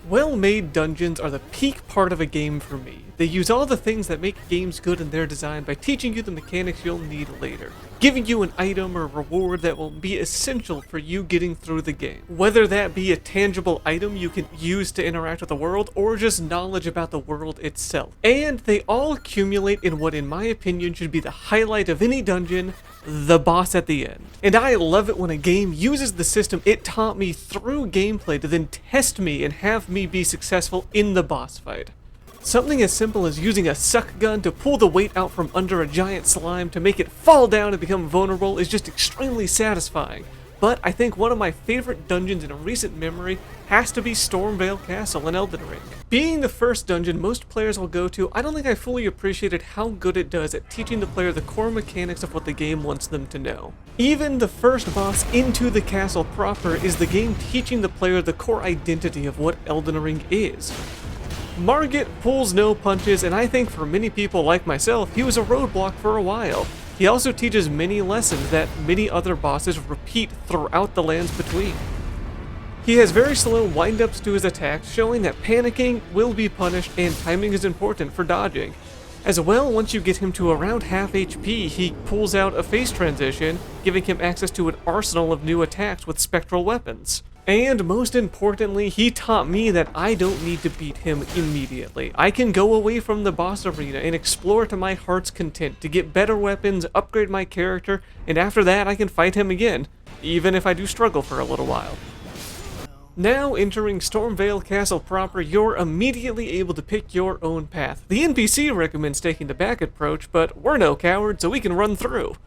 Well-made dungeons are the peak part of a game for me. They use all the things that make games good in their design by teaching you the mechanics you'll need later, giving you an item or reward that will be essential for you getting through the game. Whether that be a tangible item you can use to interact with the world, or just knowledge about the world itself. And they all accumulate in what in my opinion should be the highlight of any dungeon, the boss at the end. And I love it when a game uses the system it taught me through gameplay to then test me and have me be successful in the boss fight. Something as simple as using a suck gun to pull the weight out from under a giant slime to make it fall down and become vulnerable is just extremely satisfying. But I think one of my favorite dungeons in recent memory has to be Stormveil Castle in Elden Ring. Being the first dungeon most players will go to, I don't think I fully appreciated how good it does at teaching the player the core mechanics of what the game wants them to know. Even the first boss into the castle proper is the game teaching the player the core identity of what Elden Ring is. Margit pulls no punches, and I think for many people like myself, he was a roadblock for a while. He also teaches many lessons that many other bosses repeat throughout the lands between. He has very slow wind-ups to his attacks, showing that panicking will be punished and timing is important for dodging. As well, once you get him to around half HP, he pulls out a phase transition, giving him access to an arsenal of new attacks with spectral weapons. And most importantly, he taught me that I don't need to beat him immediately. I can go away from the boss arena and explore to my heart's content to get better weapons, upgrade my character, and after that I can fight him again, even if I do struggle for a little while. Now entering Stormveil Castle proper, you're immediately able to pick your own path. The NPC recommends taking the back approach, but we're no cowards, so we can run through.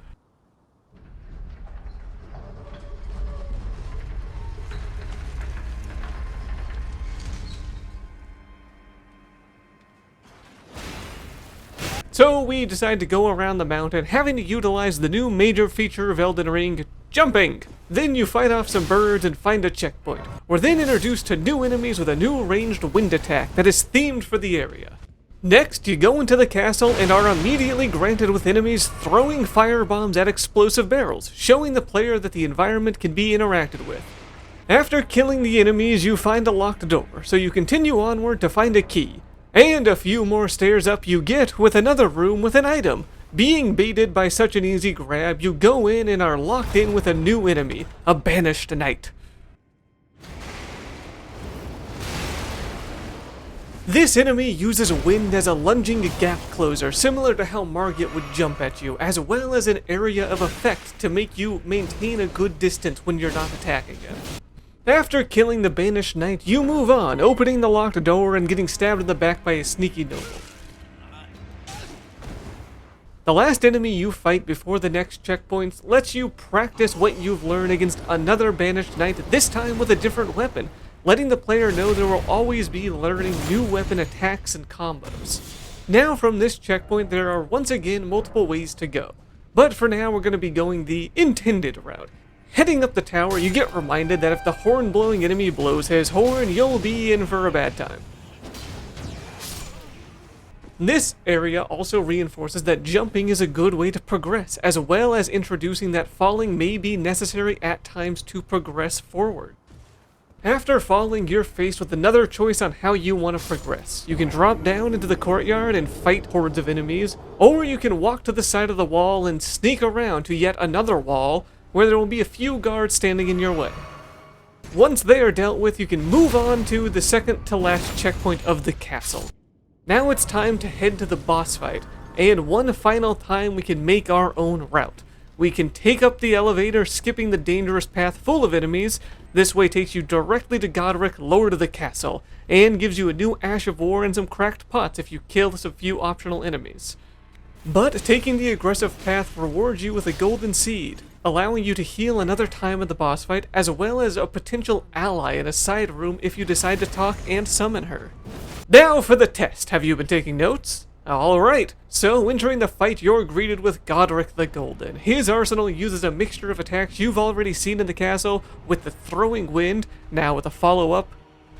So we decide to go around the mountain, having to utilize the new major feature of Elden Ring, jumping. Then you fight off some birds and find a checkpoint. We're then introduced to new enemies with a new ranged wind attack that is themed for the area. Next, you go into the castle and are immediately granted with enemies throwing fire bombs at explosive barrels, showing the player that the environment can be interacted with. After killing the enemies, you find a locked door, so you continue onward to find a key. And a few more stairs up you get with another room with an item. Being baited by such an easy grab, you go in and are locked in with a new enemy, a banished knight. This enemy uses wind as a lunging gap closer, similar to how Margit would jump at you, as well as an area of effect to make you maintain a good distance when you're not attacking him. After killing the banished knight, you move on, opening the locked door and getting stabbed in the back by a sneaky noble. The last enemy you fight before the next checkpoints lets you practice what you've learned against another banished knight, this time with a different weapon, letting the player know there will always be learning new weapon attacks and combos. Now from this checkpoint there are once again multiple ways to go, but for now we're going to be going the intended route. Heading up the tower, you get reminded that if the horn-blowing enemy blows his horn, you'll be in for a bad time. This area also reinforces that jumping is a good way to progress, as well as introducing that falling may be necessary at times to progress forward. After falling, you're faced with another choice on how you want to progress. You can drop down into the courtyard and fight hordes of enemies, or you can walk to the side of the wall and sneak around to yet another wall, where there will be a few guards standing in your way. Once they are dealt with, you can move on to the second to last checkpoint of the castle. Now it's time to head to the boss fight, and one final time we can make our own route. We can take up the elevator, skipping the dangerous path full of enemies. This way takes you directly to Godric, Lord of the Castle, and gives you a new Ash of War and some cracked pots if you kill a few optional enemies. But taking the aggressive path rewards you with a golden seed, allowing you to heal another time in the boss fight, as well as a potential ally in a side room if you decide to talk and summon her. Now for the test. Have you been taking notes? Alright, so entering the fight you're greeted with Godric the Golden. His arsenal uses a mixture of attacks you've already seen in the castle, with the throwing wind, now with a follow-up,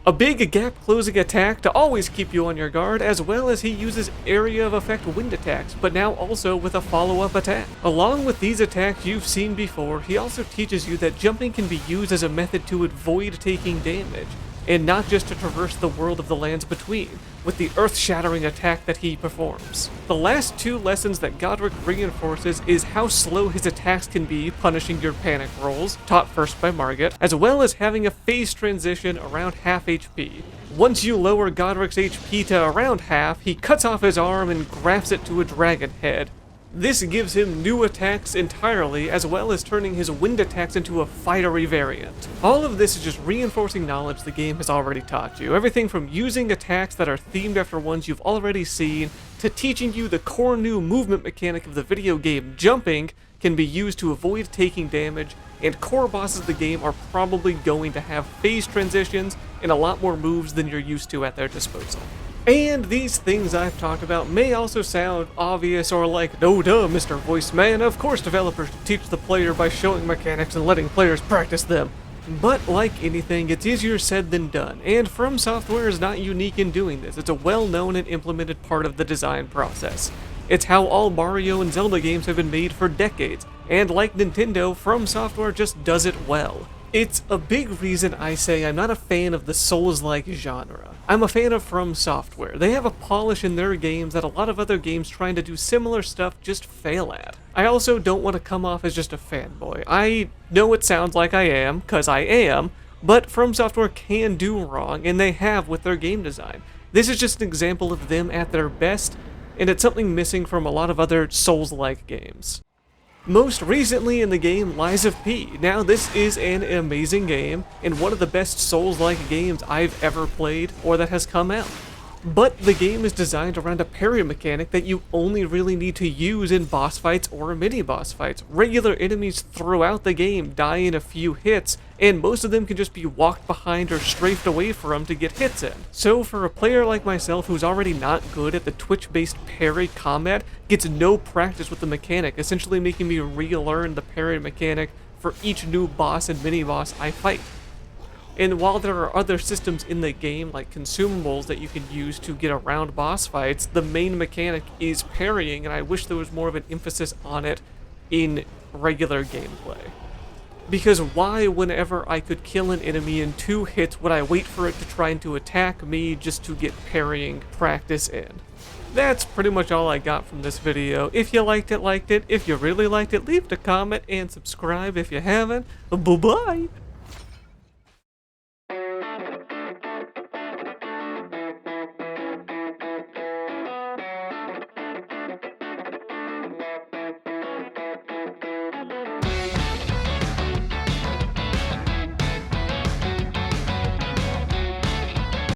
a big gap-closing attack to always keep you on your guard, as well as he uses area of effect wind attacks, but now also with a follow-up attack. Along with these attacks you've seen before, he also teaches you that jumping can be used as a method to avoid taking damage. and not just to traverse the world of the lands between, with the earth-shattering attack that he performs. The last two lessons that Godric reinforces is how slow his attacks can be, punishing your panic rolls, taught first by Margit, as well as having a phase transition around half HP. Once you lower Godric's HP to around half, he cuts off his arm and grafts it to a dragon head. This gives him new attacks entirely, as well as turning his wind attacks into a fiery variant. All of this is just reinforcing knowledge the game has already taught you. Everything from using attacks that are themed after ones you've already seen, to teaching you the core new movement mechanic of the video game, jumping, can be used to avoid taking damage, and core bosses of the game are probably going to have phase transitions and a lot more moves than you're used to at their disposal. And these things I've talked about may also sound obvious or like, no duh, Mr. Voice Man, of course developers teach the player by showing mechanics and letting players practice them. But like anything, it's easier said than done, and From Software is not unique in doing this. It's a well-known and implemented part of the design process. It's how all Mario and Zelda games have been made for decades, and like Nintendo, From Software just does it well. It's a big reason I say I'm not a fan of the Souls-like genre. I'm a fan of From Software. They have a polish in their games that a lot of other games trying to do similar stuff just fail at. I also don't want to come off as just a fanboy. I know it sounds like I am, cause I am, but From Software can do wrong, and they have with their game design. This is just an example of them at their best, and it's something missing from a lot of other Souls-like games. Most recently in the game, Lies of P. Now this is an amazing game, and one of the best Souls-like games I've ever played, or that has come out. But the game is designed around a parry mechanic that you only really need to use in boss fights or mini-boss fights. Regular enemies throughout the game die in a few hits, and most of them can just be walked behind or strafed away from to get hits in. So for a player like myself who's already not good at the twitch-based parry combat, gets no practice with the mechanic, essentially making me relearn the parry mechanic for each new boss and mini-boss I fight. And while there are other systems in the game, like consumables that you can use to get around boss fights, the main mechanic is parrying, and I wish there was more of an emphasis on it in regular gameplay. Because why, whenever I could kill an enemy in 2 hits, would I wait for it to try to attack me just to get parrying practice in? That's pretty much all I got from this video. If you liked it, If you really liked it, leave a comment and subscribe if you haven't. Bye-bye!